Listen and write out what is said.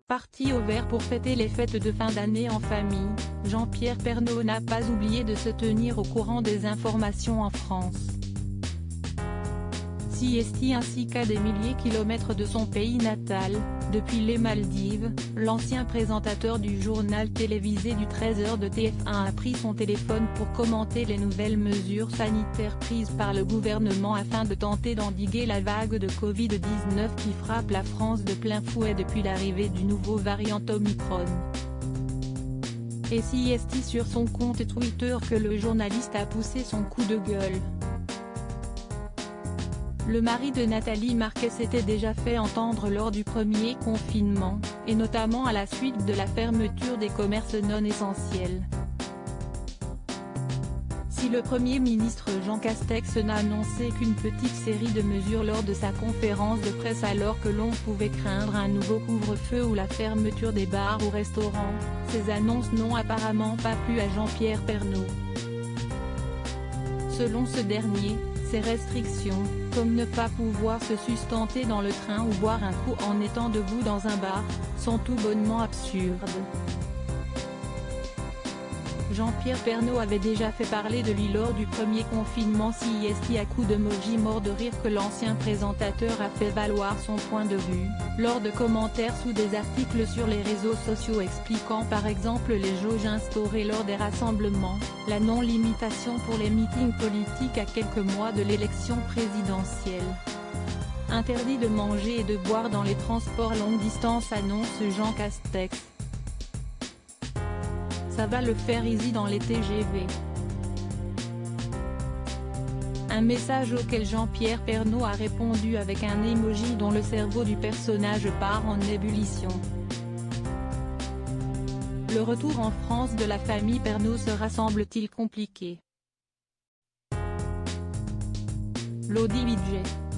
Parti au vert pour fêter les fêtes de fin d'année en famille, Jean-Pierre Pernaut n'a pas oublié de se tenir au courant des informations en France. Siesti ainsi qu'à des milliers de kilomètres de son pays natal, depuis les Maldives, l'ancien présentateur du journal télévisé du 13h de TF1 a pris son téléphone pour commenter les nouvelles mesures sanitaires prises par le gouvernement afin de tenter d'endiguer la vague de Covid-19 qui frappe la France de plein fouet depuis l'arrivée du nouveau variant Omicron. Et Siesti sur son compte Twitter que le journaliste a poussé son coup de gueule. Le mari de Nathalie Marquez s'était déjà fait entendre lors du premier confinement, et notamment à la suite de la fermeture des commerces non essentiels. Si le Premier ministre Jean Castex n'a annoncé qu'une petite série de mesures lors de sa conférence de presse alors que l'on pouvait craindre un nouveau couvre-feu ou la fermeture des bars ou restaurants, ces annonces n'ont apparemment pas plu à Jean-Pierre Pernaut. Selon ce dernier, ces restrictions, comme ne pas pouvoir se sustenter dans le train ou boire un coup en étant debout dans un bar, sont tout bonnement absurdes. Jean-Pierre Pernaut avait déjà fait parler de lui lors du premier confinement Siesti à coups d'emoji mort de rire que l'ancien présentateur a fait valoir son point de vue, lors de commentaires sous des articles sur les réseaux sociaux expliquant par exemple les jauges instaurées lors des rassemblements, la non-limitation pour les meetings politiques à quelques mois de l'élection présidentielle. Interdit de manger et de boire dans les transports longue distance annonce Jean Castex. Ça va le faire easy dans les TGV. Un message auquel Jean-Pierre Pernaut a répondu avec un emoji dont le cerveau du personnage part en ébullition. Le retour en France de la famille Pernaut sera semble-t-il compliqué. Lodi Vidje.